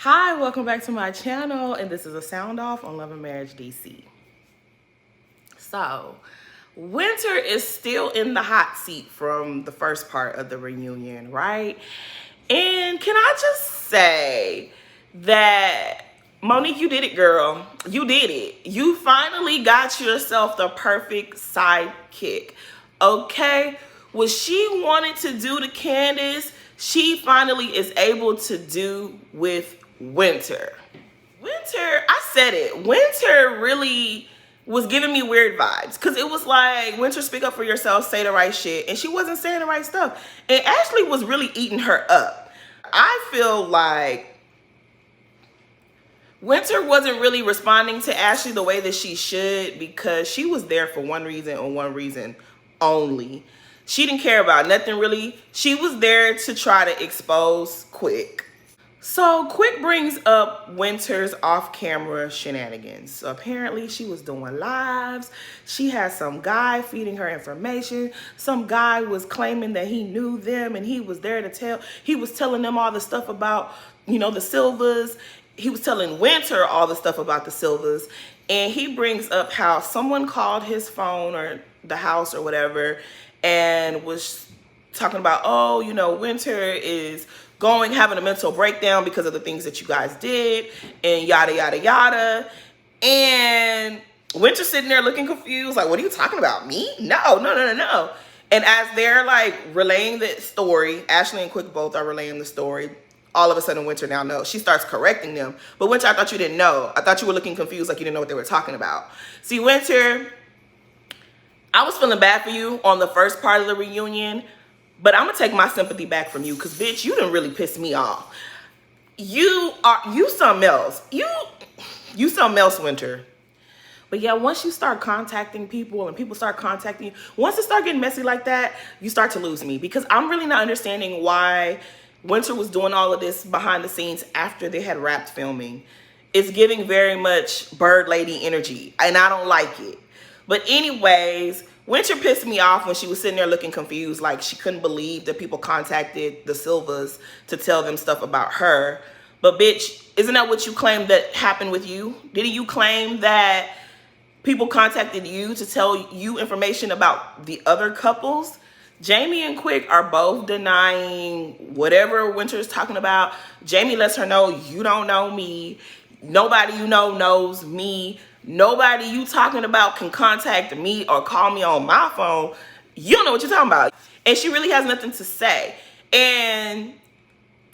Hi, welcome back to my channel, and this is a sound off on Love and Marriage DC. So, Winter is still in the hot seat from the first part of the reunion, right? And can I just say that Monique, you did it, girl. You did it. You finally got yourself the perfect sidekick. Okay? What she wanted to do to Candace, she finally is able to do with Winter. Winter, I said it. Winter really was giving me weird vibes because it was like, Winter, speak up for yourself, say the right shit. And she wasn't saying the right stuff. And Ashley was really eating her up. I feel like Winter wasn't really responding to Ashley the way that she should because she was there for one reason and one reason only. She didn't care about nothing really. She was there to try to expose Quick. So Quick brings up Winter's off-camera shenanigans. So apparently she was doing lives. She had some guy feeding her information. Some guy was claiming that he knew them and he was there to tell. He was telling them all the stuff about, the Silvas. He was telling Winter all the stuff about the Silvas. And he brings up how someone called his phone or the house or whatever and was talking about, Winter is having a mental breakdown because of the things that you guys did and yada, yada, yada. And Winter sitting there looking confused, like, what are you talking about? Me? No. And as they're like relaying the story, Ashley and Quick both are relaying the story. All of a sudden, Winter now knows. She starts correcting them. But Winter, I thought you didn't know. I thought you were looking confused, like you didn't know what they were talking about. See, Winter, I was feeling bad for you on the first part of the reunion, but I'm gonna take my sympathy back from you because, bitch, you didn't really piss me off. You something else. You something else, Winter. But yeah, once you start contacting people and people start contacting you, once it start getting messy like that, you start to lose me because I'm really not understanding why Winter was doing all of this behind the scenes after they had wrapped filming. It's giving very much Bird Lady energy, and I don't like it. But anyways, Winter pissed me off when she was sitting there looking confused, like she couldn't believe that people contacted the Silvas to tell them stuff about her. But bitch, isn't that what you claimed that happened with you? Didn't you claim that people contacted you to tell you information about the other couples? Jamie and Quick are both denying whatever Winter is talking about. Jamie lets her know, you don't know me. Nobody you know knows me. Nobody you talking about can contact me or call me on my phone. You don't know what you're talking about. And she really has nothing to say. And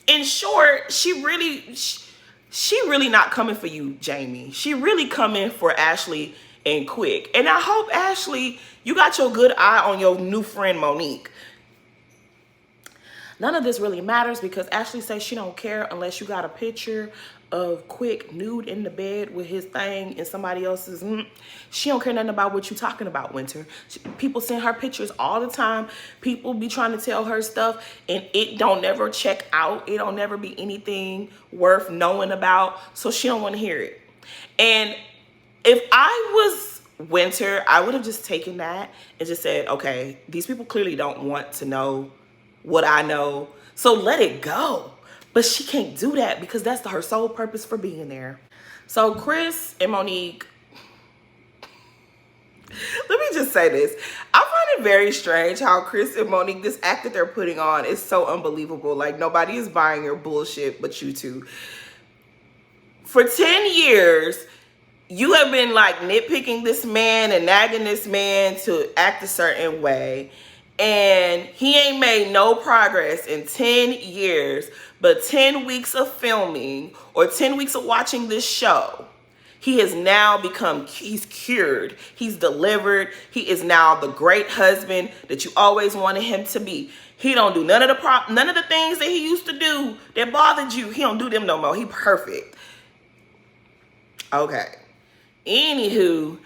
in short, she really not coming for you, Jamie. She really coming for Ashley and Quick. And I hope, Ashley, you got your good eye on your new friend, Monique. None of this really matters because Ashley says she don't care unless you got a picture of Quick nude in the bed with his thing and somebody else's. She don't care nothing about what you talking about, Winter. People send her pictures all the time. People be trying to tell her stuff and it don't never check out. It don't never be anything worth knowing about. So she don't want to hear it. And if I was Winter, I would have just taken that and just said, okay, these people clearly don't want to know what I know, so let it go. But she can't do that because that's her sole purpose for being there. So Chris and Monique, let me just say this. I find it very strange how Chris and Monique, this act that they're putting on is so unbelievable. Like, nobody is buying your bullshit but you two. For 10 years, you have been like nitpicking this man and nagging this man to act a certain way. And he ain't made no progress in 10 years, but 10 weeks of filming or 10 weeks of watching this show, he has now he's cured, he's delivered, he is now the great husband that you always wanted him to be. He don't do none of the things that he used to do that bothered you. He don't do them no more. He perfect. Okay. Anywho,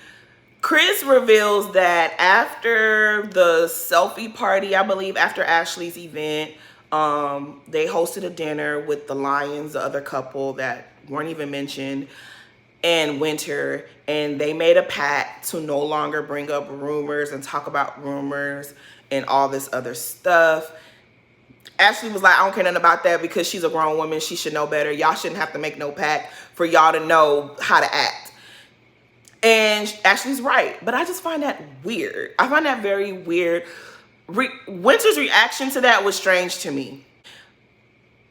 Chris reveals that after the selfie party, I believe after Ashley's event, they hosted a dinner with the Lyons, the other couple that weren't even mentioned, and Winter, and they made a pact to no longer bring up rumors and talk about rumors and all this other stuff. Ashley was like, I don't care nothing about that because she's a grown woman. She should know better. Y'all shouldn't have to make no pact for y'all to know how to act. And Ashley's right. But I just find that weird. I find that very weird. Winter's reaction to that was strange to me.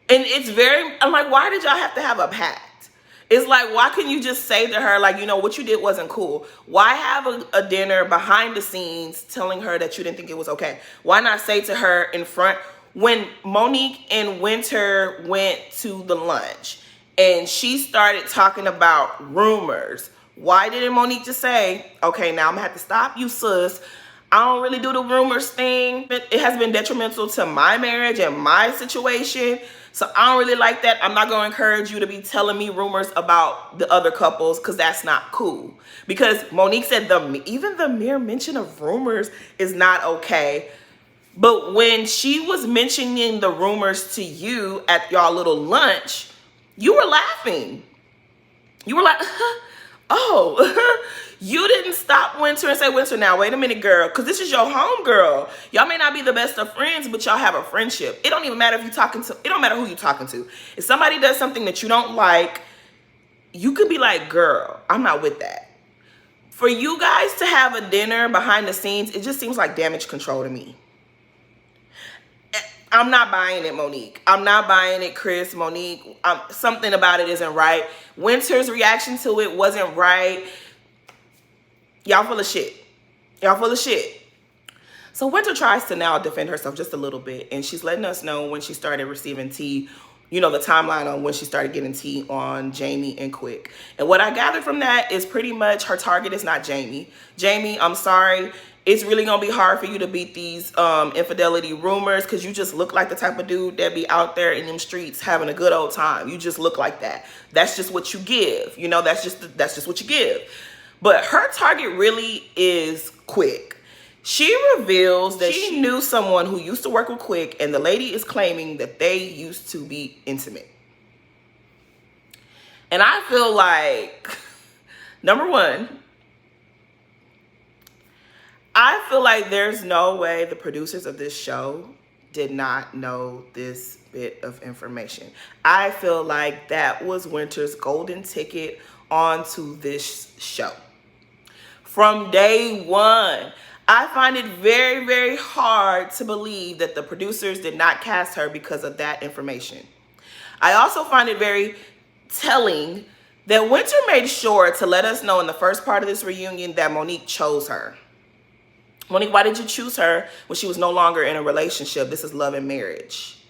And it's very, I'm like, why did y'all have to have a pact? It's like, why couldn't you just say to her, like, you know, what you did wasn't cool? Why have a dinner behind the scenes telling her that you didn't think it was okay? Why not say to her in front, when Monique and Winter went to the lunch and she started talking about rumors, why didn't Monique just say, okay, now I'm gonna have to stop you, sis. I don't really do the rumors thing. It has been detrimental to my marriage and my situation. So I don't really like that. I'm not going to encourage you to be telling me rumors about the other couples because that's not cool. Because Monique said even the mere mention of rumors is not okay. But when she was mentioning the rumors to you at y'all little lunch, you were laughing. You were like, oh, you didn't stop Winter and say, Winter, now wait a minute, girl, because this is your home girl. Y'all may not be the best of friends, but y'all have a friendship. It don't even matter if you're talking to, it don't matter who you're talking to. If somebody does something that you don't like, you could be like, girl, I'm not with that. For you guys to have a dinner behind the scenes, it just seems like damage control to me. I'm not buying it, Monique. I'm not buying it, Chris, Monique. Something about it isn't right. Winter's reaction to it wasn't right. Y'all full of shit. Y'all full of shit. So Winter tries to now defend herself just a little bit. And she's letting us know when she started receiving tea, you know, the timeline on when she started getting tea on Jamie and Quick. And what I gathered from that is pretty much her target is not Jamie. Jamie, I'm sorry. It's really going to be hard for you to beat these infidelity rumors because you just look like the type of dude that be out there in them streets having a good old time. You just look like that. That's just what you give. You know, that's just what you give. But her target really is Quick. She reveals that she knew someone who used to work with Quick, and the lady is claiming that they used to be intimate. And I feel like, number one, I feel like there's no way the producers of this show did not know this bit of information. I feel like that was Winter's golden ticket onto this show. From day one, I find it very, very hard to believe that the producers did not cast her because of that information. I also find it very telling that Winter made sure to let us know in the first part of this reunion that Monique chose her. Monique, why did you choose her when she was no longer in a relationship? This is love and marriage.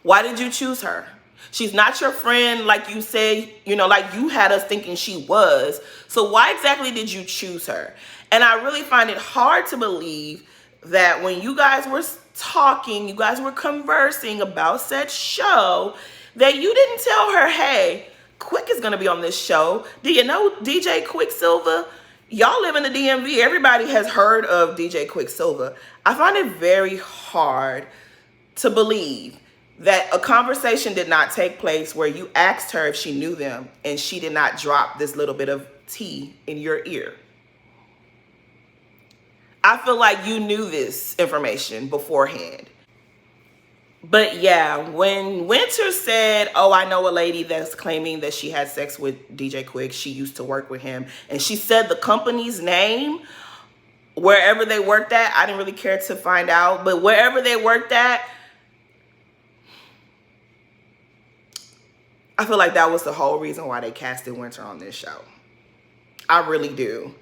Why did you choose her? She's not your friend like you say, you know, like you had us thinking she was. So why exactly did you choose her? And I really find it hard to believe that when you guys were talking, you guys were conversing about said show, that you didn't tell her, hey, Quick is going to be on this show. Do you know DJ Quicksilver? Y'all live in the DMV. Everybody has heard of DJ Quicksilver. I find it very hard to believe that a conversation did not take place where you asked her if she knew them and she did not drop this little bit of tea in your ear. I feel like you knew this information beforehand. But yeah, when Winter said, oh, I know a lady that's claiming that she had sex with DJ Quick, she used to work with him, and she said the company's name, wherever they worked at, I didn't really care to find out, but wherever they worked at, I feel like that was the whole reason why they casted Winter on this show. I really do.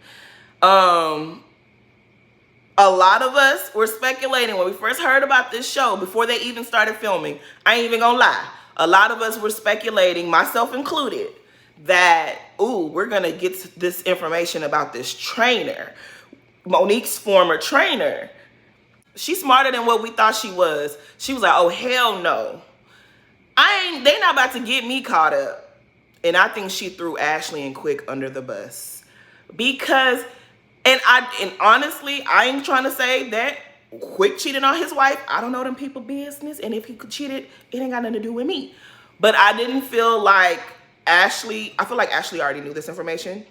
A lot of us were speculating when we first heard about this show, before they even started filming. I ain't even gonna lie. A lot of us were speculating, myself included, that, ooh, we're gonna get this information about this trainer, Monique's former trainer. She's smarter than what we thought she was. She was like, oh, hell no. They not about to get me caught up. And I think she threw Ashley and Quick under the bus. Because, and honestly, I ain't trying to say that Quick cheated on his wife. I don't know them people business. And if he cheated, it ain't got nothing to do with me. But I didn't feel like I feel like Ashley already knew this information.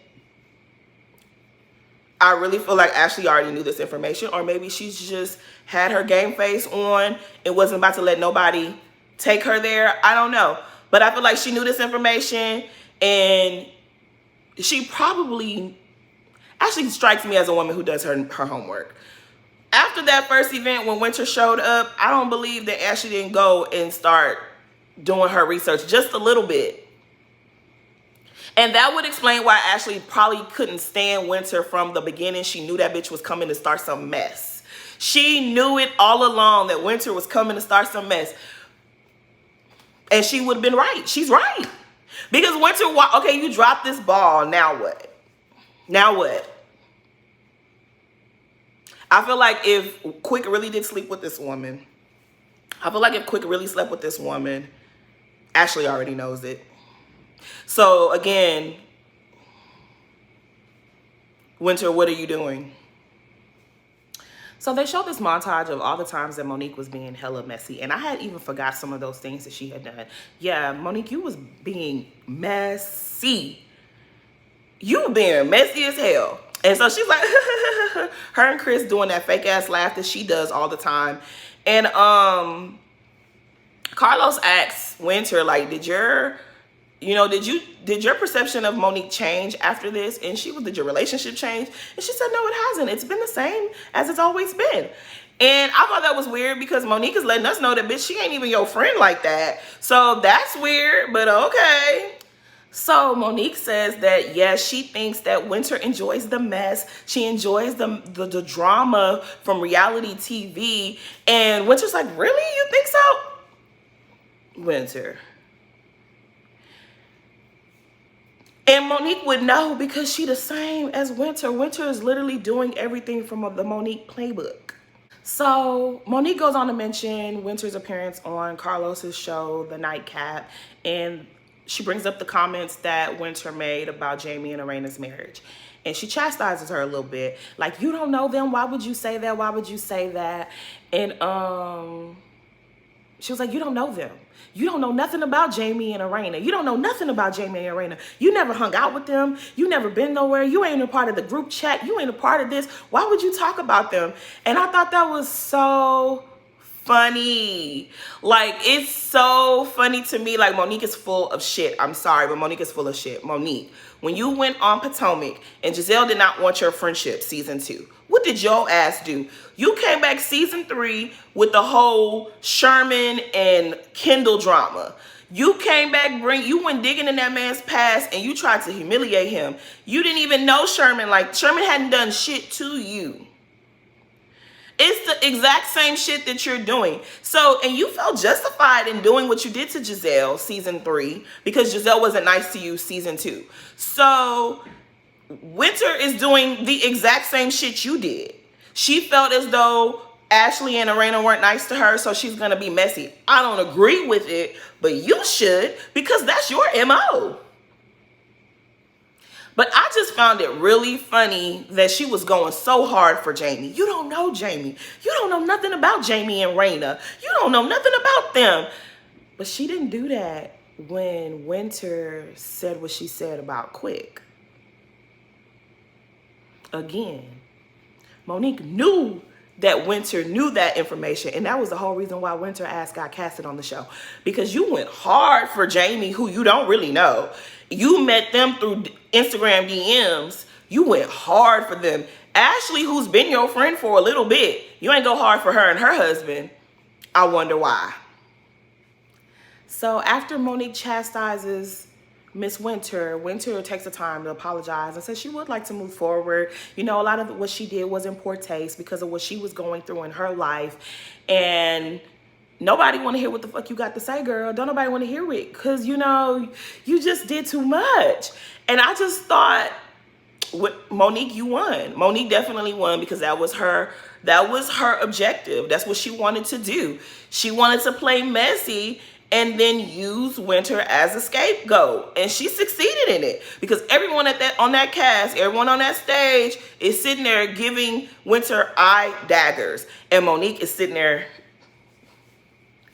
I really feel like Ashley already knew this information, or maybe she's just had her game face on and wasn't about to let nobody take her there. I don't know. But I feel like she knew this information, and she probably, Ashley strikes me as a woman who does her homework. After that first event, when Winter showed up, I don't believe that Ashley didn't go and start doing her research just a little bit. And that would explain why Ashley probably couldn't stand Winter from the beginning. She knew that bitch was coming to start some mess. She knew it all along that Winter was coming to start some mess. And she would have been right. She's right. Because Winter, okay, you dropped this ball. Now what? Now what? I feel like if Quick really did sleep with this woman, Ashley already knows it. So again, Winter, what are you doing? So they showed this montage of all the times that Monique was being hella messy. And I had even forgot some of those things that she had done. Yeah, Monique, you was being messy. You were being messy as hell. And so she's like, her and Chris doing that fake ass laugh that she does all the time. And Carlos asks Winter, like, did your perception of Monique change after this? And she was, did your relationship change? And she said, no, it hasn't. It's been the same as it's always been. And I thought that was weird because Monique is letting us know that, bitch, she ain't even your friend like that. So that's weird, but okay. So Monique says that, yes, she thinks that Winter enjoys the mess. She enjoys the drama from reality TV. And Winter's like, really? You think so? Winter. And Monique would know because she the same as Winter. Winter is literally doing everything from the Monique playbook. So Monique goes on to mention Winter's appearance on Carlos's show, The Nightcap, and she brings up the comments that Winter made about Jamie and Arena's marriage. And she chastises her a little bit. Like, you don't know them. Why would you say that? Why would you say that? And she was like, you don't know them. You don't know nothing about Jamie and Arena. You don't know nothing about Jamie and Arena. You never hung out with them. You never been nowhere. You ain't a part of the group chat. You ain't a part of this. Why would you talk about them? And I thought that was so funny. Like, it's so funny to me. Like, Monique is full of shit. I'm sorry, but Monique is full of shit. Monique, when you went on Potomac and Giselle did not want your friendship season 2, what did your ass do? You came back season 3 with the whole Sherman and Kendall drama. You came back, you went digging in that man's past and you tried to humiliate him. You didn't even know Sherman. Like, Sherman hadn't done shit to you. It's the exact same shit that you're doing. So, and you felt justified in doing what you did to Giselle season 3 because Giselle wasn't nice to you season 2. So Winter is doing the exact same shit you did. She felt as though Ashley and Arena weren't nice to her, so she's gonna be messy. I don't agree with it, but you should, because that's your MO. But I just found it really funny that she was going so hard for Jamie. You don't know Jamie. You don't know nothing about Jamie and Raina. You don't know nothing about them. But she didn't do that when Winter said what she said about Quick. Again, Monique knew that Winter knew that information, and that was the whole reason why Winter asked got casted on the show, because you went hard for Jamie, who you don't really know. You met them through Instagram DMs. You went hard for them. Ashley, who's been your friend for a little bit, you ain't go hard for her and her husband. I wonder why. So after Monique chastises Miss Winter, Winter takes the time to apologize and says she would like to move forward. You know, a lot of what she did was in poor taste because of what she was going through in her life. And nobody want to hear what the fuck you got to say, girl. Don't nobody want to hear it because, you know, you just did too much. And I just thought, Monique, you won. Monique definitely won because that was her objective. That's what she wanted to do. She wanted to play messy and then use Winter as a scapegoat. And she succeeded in it because everyone on that cast, everyone on that stage is sitting there giving Winter eye daggers. And Monique is sitting there,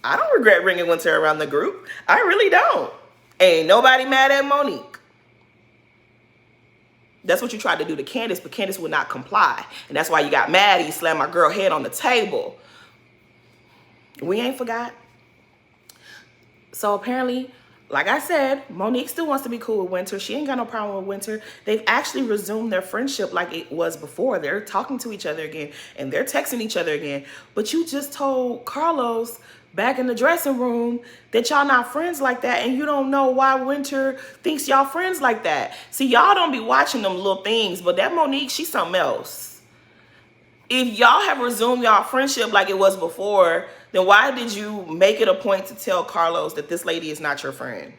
I don't regret bringing Winter around the group. I really don't. Ain't nobody mad at Monique. That's what you tried to do to Candace, but Candace would not comply. And that's why you got mad. You slammed my girl head on the table. We ain't forgot. So apparently, like I said, Monique still wants to be cool with Winter. She ain't got no problem with Winter. They've actually resumed their friendship like it was before. They're talking to each other again, and they're texting each other again. But you just told Carlos back in the dressing room that y'all not friends like that, and you don't know why Winter thinks y'all friends like that. See, y'all don't be watching them little things, but that Monique, she's something else. If y'all have resumed y'all friendship like it was before, then why did you make it a point to tell Carlos that this lady is not your friend?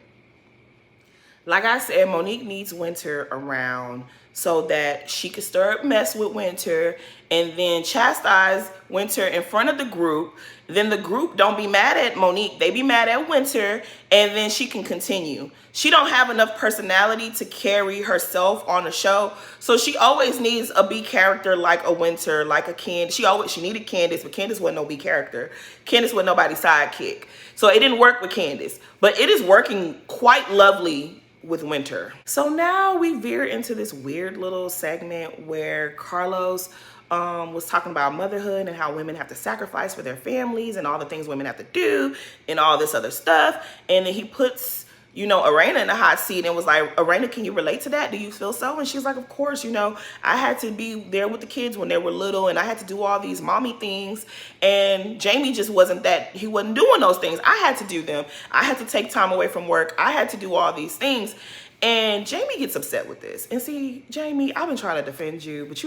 Like I said, Monique needs Winter around so that she could stir up mess with Winter and then chastise Winter in front of the group. Then the group don't be mad at Monique. They be mad at Winter, and then she can continue. She don't have enough personality to carry herself on the show, so she always needs a B character like a Winter, like a Candace. She needed Candace, but Candace wasn't no B character. Candace wasn't nobody's sidekick. So it didn't work with Candace, but it is working quite lovely with Winter. So now we veer into this weird little segment where Carlos was talking about motherhood and how women have to sacrifice for their families and all the things women have to do and all this other stuff. And then he puts, you know, Irena in the hot seat and was like, Irena, can you relate to that? Do you feel so? And she's like, of course, you know, I had to be there with the kids when they were little and I had to do all these mommy things. And Jamie just wasn't that, he wasn't doing those things. I had to do them. I had to take time away from work. I had to do all these things. And Jamie gets upset with this. And see, Jamie, I've been trying to defend you, but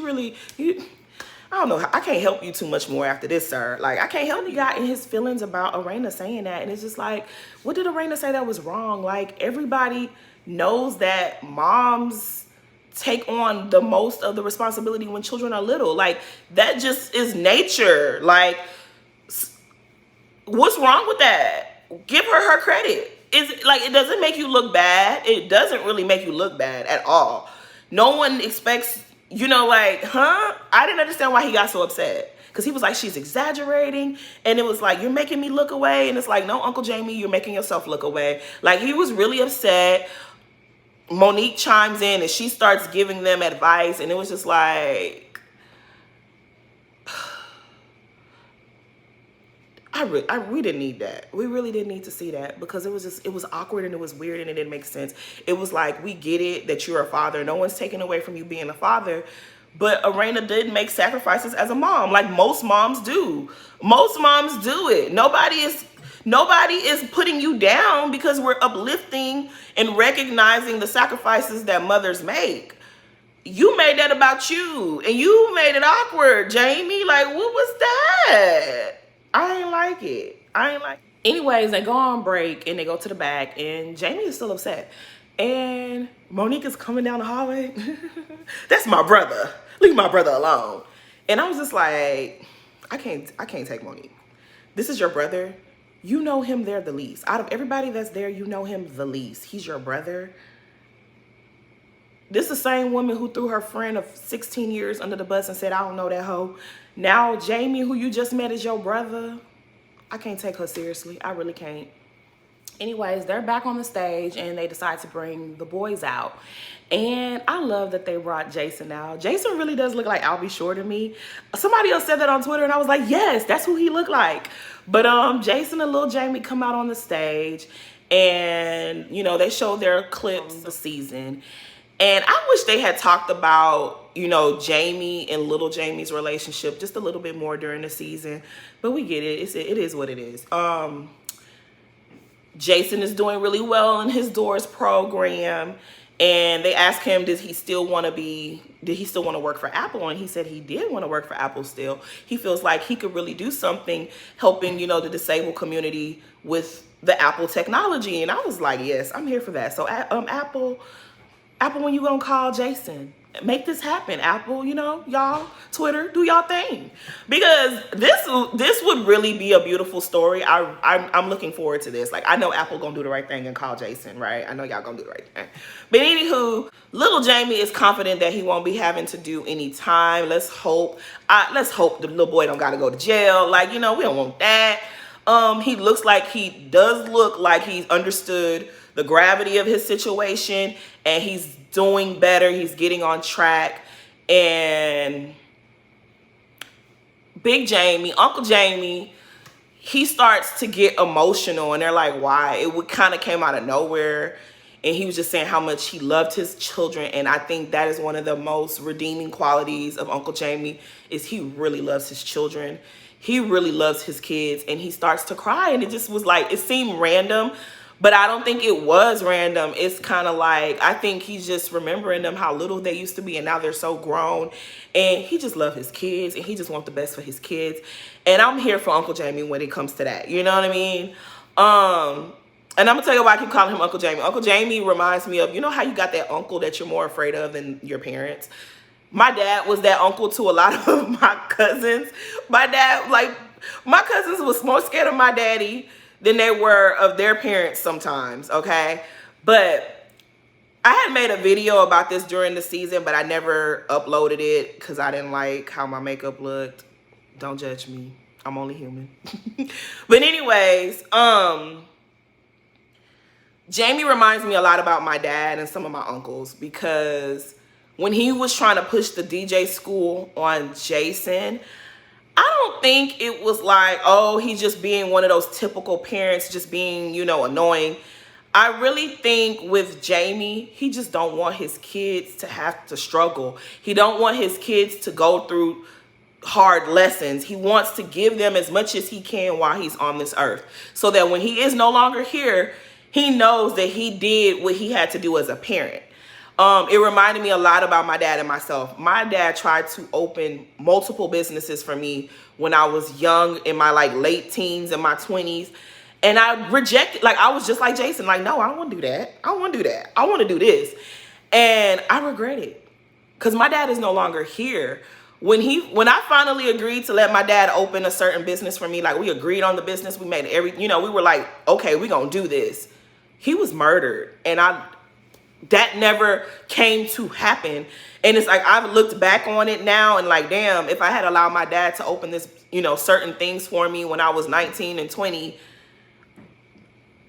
I don't know. I can't help you too much more after this, sir. Like, I can't help you got in his feelings about Irena saying that. And it's just like, what did Irena say that was wrong? Like, everybody knows that moms take on the most of the responsibility when children are little. Like, that just is nature. Like, what's wrong with that? Give her credit. It doesn't make you look bad. It doesn't really make you look bad at all. No one expects, you know, like, huh? I didn't understand why he got so upset. Because he was like, she's exaggerating. And it was like, you're making me look away. And it's like, no, Uncle Jamie, you're making yourself look away. Like, he was really upset. Monique chimes in and she starts giving them advice. And it was just like, we didn't need that. We really didn't need to see that because it was awkward and it was weird and it didn't make sense. It was like, we get it that you're a father. No one's taking away from you being a father. But Irena did make sacrifices as a mom, like most moms do. Most moms do it. Nobody is putting you down because we're uplifting and recognizing the sacrifices that mothers make. You made that about you and you made it awkward, Jamie. Like, what was that? I ain't like it. Anyways, they go on break and they go to the back and Jamie is still upset. And Monique is coming down the hallway. That's my brother. Leave my brother alone. And I was just like, I can't take Monique. This is your brother. You know him there the least. Out of everybody that's there, you know him the least. He's your brother. This is the same woman who threw her friend of 16 years under the bus and said, I don't know that hoe. Now, Jamie, who you just met, is your brother. I can't take her seriously. I really can't. Anyways, they're back on the stage and they decide to bring the boys out. And I love that they brought Jason out. Jason really does look like Albie Shore to me. Somebody else said that on Twitter and I was like, yes, that's who he looked like. But Jason and Lil Jamie come out on the stage and, you know, they show their clips of the season. And I wish they had talked about, you know, Jamie and little Jamie's relationship just a little bit more during the season. But we get it. It is what it is. Jason is doing really well in his Doors program. And they asked him, did he still want to work for Apple? And he said he did want to work for Apple still. He feels like he could really do something helping, you know, the disabled community with the Apple technology. And I was like, yes, I'm here for that. So Apple, when you gonna call Jason? Make this happen, Apple, you know, y'all, Twitter, do y'all thing. Because this would really be a beautiful story. I'm looking forward to this. Like, I know Apple gonna do the right thing and call Jason, right? I know y'all gonna do the right thing. But anywho, little Jamie is confident that he won't be having to do any time. Let's hope the little boy don't gotta go to jail. Like, you know, we don't want that. He does look like he's understood the gravity of his situation, and he's doing better. He's getting on track. And Big Jamie, Uncle Jamie, he starts to get emotional, and they're like, why? It kind of came out of nowhere. And he was just saying how much he loved his children. And I think that is one of the most redeeming qualities of Uncle Jamie, is he really loves his children. He really loves his kids. And he starts to cry. And it just was like, it seemed random, but I don't think it was random. It's kind of like, I think he's just remembering them, how little they used to be, and now they're so grown. And he just loves his kids, and he just wants the best for his kids. And I'm here for Uncle Jamie when it comes to that. You know what I mean? And I'm gonna tell you why I keep calling him Uncle Jamie. Uncle Jamie reminds me of, you know how you got that uncle that you're more afraid of than your parents? My dad was that uncle to a lot of my cousins. My dad, like, my cousins was more scared of my daddy than they were of their parents sometimes, okay? But I had made a video about this during the season, but I never uploaded it because I didn't like how my makeup looked. Don't judge me. I'm only human. But anyways, Jamie reminds me a lot about my dad and some of my uncles, because when he was trying to push the DJ school on Jason, I don't think it was like, oh, he's just being one of those typical parents, just being, you know, annoying. I really think with Jamie, he just don't want his kids to have to struggle. He don't want his kids to go through hard lessons. He wants to give them as much as he can while he's on this earth, so that when he is no longer here, he knows that he did what he had to do as a parent. It reminded me a lot about my dad and myself. My dad tried to open multiple businesses for me when I was young, in my like late teens and my 20s. And I rejected, like, I was just like Jason, like, no, I don't want to do that. I don't want to do that. I want to do this. And I regret it, because my dad is no longer here. When I finally agreed to let my dad open a certain business for me, like, we agreed on the business, we made we were like, okay, we're going to do this. He was murdered, and that never came to happen. And it's like, I've looked back on it now and like, damn, if I had allowed my dad to open this, you know, certain things for me when I was 19 and 20,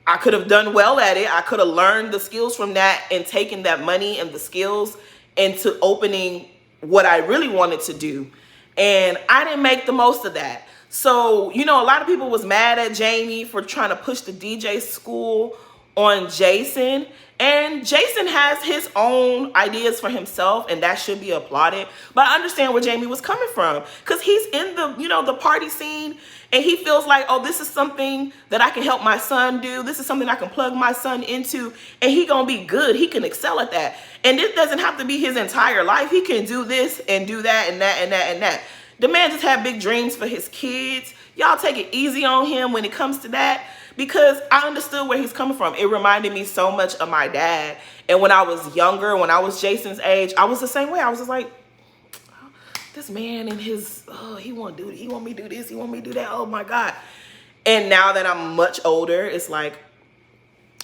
I could have done well at it. I could have learned the skills from that and taken that money and the skills into opening what I really wanted to do. And I didn't make the most of that. So, you know, a lot of people was mad at Jamie for trying to push the DJ school on Jason. And Jason has his own ideas for himself, and that should be applauded. But I understand where Jamie was coming from, because he's in the, you know, the party scene, and he feels like, oh, this is something that I can help my son do. This is something I can plug my son into, and he gonna be good. He can excel at that. And this doesn't have to be his entire life. He can do this and do that and that and that and that. The man just had big dreams for his kids. Y'all take it easy on him when it comes to that, because I understood where he's coming from. It reminded me so much of my dad. And when I was younger, when I was Jason's age, I was the same way. I was just like, oh, this man and his, oh, he want me to do this, he want me to do that, oh my God. And now that I'm much older, it's like,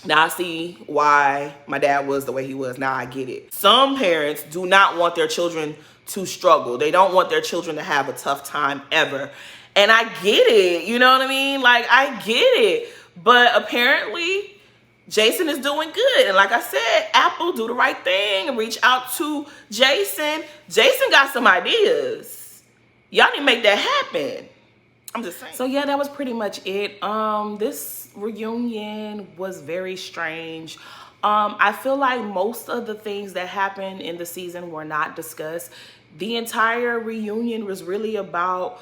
now I see why my dad was the way he was. Now I get it. Some parents do not want their children to struggle. They don't want their children to have a tough time ever. And I get it, you know what I mean? Like, I get it. But apparently, Jason is doing good. And like I said, Apple, do the right thing and reach out to Jason. Jason got some ideas. Y'all need to make that happen. I'm just saying. So yeah, that was pretty much it. This reunion was very strange. I feel like most of the things that happened in the season were not discussed. The entire reunion was really about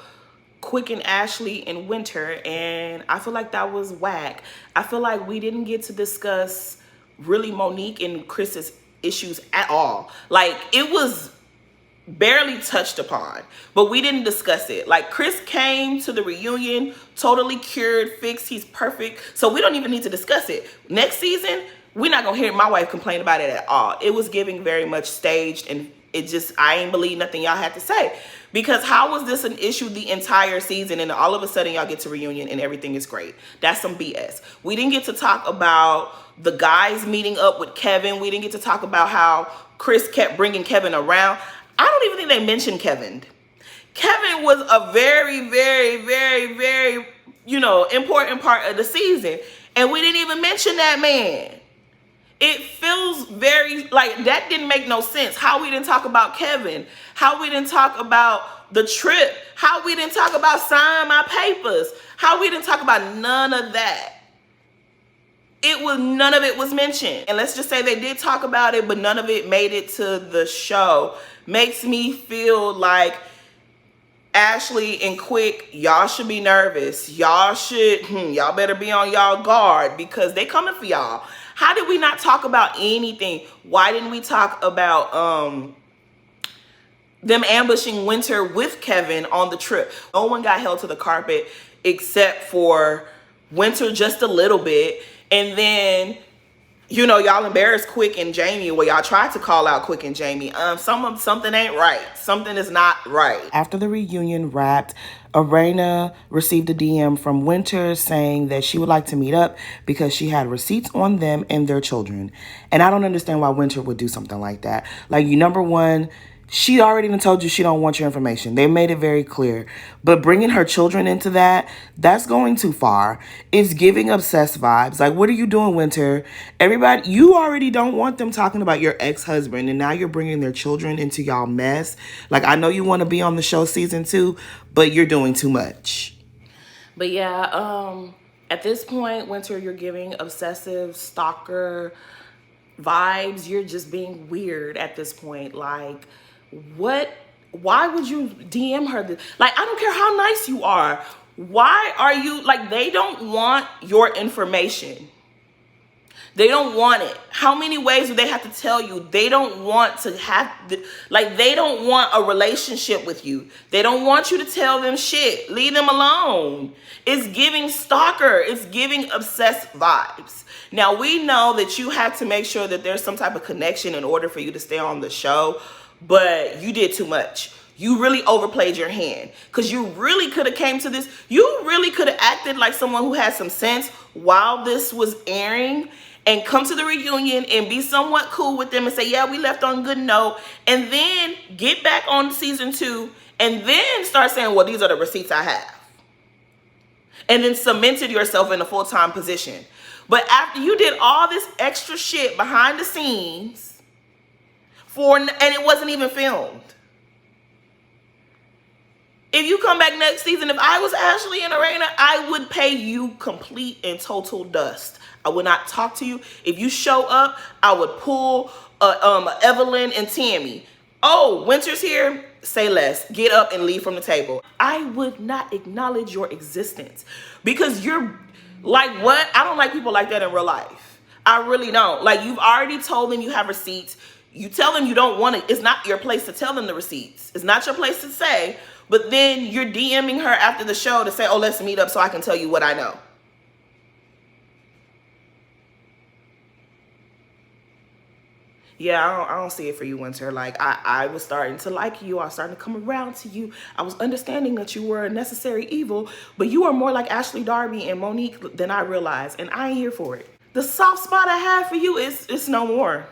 Quick and Ashley and Winter, and I feel like that was whack. I feel like we didn't get to discuss really Monique and Chris's issues at all. Like, it was barely touched upon, but we didn't discuss it. Like, Chris came to the reunion totally cured, fixed, he's perfect, so we don't even need to discuss it. Next season, we're not gonna hear my wife complain about it at all. It was giving very much staged, and it just, I ain't believe nothing y'all had to say. Because how was this an issue the entire season, and all of a sudden y'all get to reunion and everything is great? That's some BS. We didn't get to talk about the guys meeting up with Kevin. We didn't get to talk about how Chris kept bringing Kevin around. I don't even think they mentioned Kevin. Kevin was a very, very, very, very, you know, important part of the season. And we didn't even mention that man. It feels very like that didn't make no sense. How we didn't talk about Kevin, how we didn't talk about the trip, how we didn't talk about signing my papers, how we didn't talk about none of that. None of it was mentioned. And let's just say they did talk about it, but none of it made it to the show. Makes me feel like Ashley and Quick, y'all should be nervous. Y'all better be on y'all guard because they coming for y'all. How did we not talk about anything? Why didn't we talk about them ambushing Winter with Kevin on the trip? No one got held to the carpet except for Winter just a little bit. And then, you know, y'all embarrassed Quick and Jamie. Well, y'all tried to call out Quick and Jamie. Something ain't right. Something is not right. After the reunion wrapped, Irena received a DM from Winter saying that she would like to meet up because she had receipts on them and their children. And I don't understand why Winter would do something like that. Like, number one, she already even told you she don't want your information. They made it very clear. But bringing her children into that's going too far. It's giving obsessed vibes. Like, what are you doing, Winter? Everybody, you already don't want them talking about your ex-husband, and now you're bringing their children into y'all mess. Like, I know you want to be on the show season 2, but you're doing too much. But yeah, at this point, Winter, you're giving obsessive stalker vibes. You're just being weird at this point. Like, why would you DM her this? Like, I don't care how nice you are. Why are you, like, they don't want your information. They don't want it. How many ways do they have to tell you? They don't want to have, they don't want a relationship with you. They don't want you to tell them shit. Leave them alone. It's giving stalker. It's giving obsessed vibes. Now, we know that you have to make sure that there's some type of connection in order for you to stay on the show. But you did too much. You really overplayed your hand because you really could have came to this. You really could have acted like someone who had some sense while this was airing and come to the reunion and be somewhat cool with them and say, yeah, we left on a good note, and then get back on season 2 and then start saying, well, these are the receipts I have. And then cemented yourself in a full-time position. But after you did all this extra shit behind the scenes, and it wasn't even filmed. If you come back next season, if I was Ashley and Irena, I would pay you complete and total dust. I would not talk to you. If you show up, I would pull Evelyn and Tammy. Oh, Winter's here? Say less. Get up and leave from the table. I would not acknowledge your existence because you're like, what? I don't like people like that in real life. I really don't. Like, you've already told them you have receipts. You tell them you don't want it. It's not your place to tell them the receipts. It's not your place to say. But then you're DMing her after the show to say, oh, let's meet up so I can tell you what I know. Yeah, I don't see it for you, Winter. Like, I was starting to like you. I was starting to come around to you. I was understanding that you were a necessary evil. But you are more like Ashley Darby and Monique than I realized. And I ain't here for it. The soft spot I have for you is no more.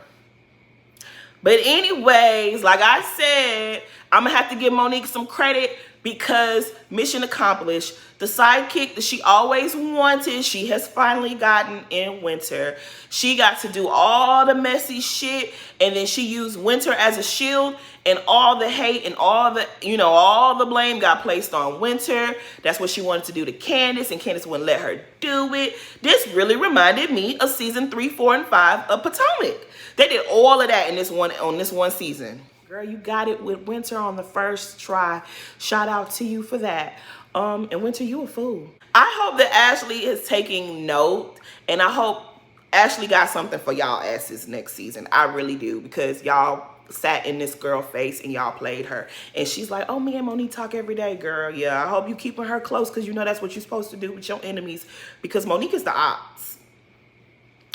But anyways, like I said, I'm going to have to give Monique some credit because mission accomplished. The sidekick that she always wanted, she has finally gotten in Winter. She got to do all the messy shit, and then she used Winter as a shield, and all the hate and all the blame got placed on Winter. That's what she wanted to do to Candace, and Candace wouldn't let her do it. This really reminded me of season 3, 4, and 5 of Potomac. They did all of that in this one season. Girl, you got it with Winter on the first try. Shout out to you for that. And Winter, you a fool. I hope that Ashley is taking note, and I hope Ashley got something for y'all asses next season. I really do, because y'all sat in this girl face and y'all played her. And she's like, oh, me and Monique talk every day, girl. Yeah, I hope you keeping her close because you know that's what you're supposed to do with your enemies, because Monique is the ops.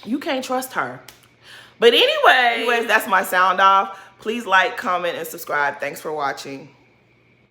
You can't trust her. But anyways, that's my sound off. Please like, comment, and subscribe. Thanks for watching.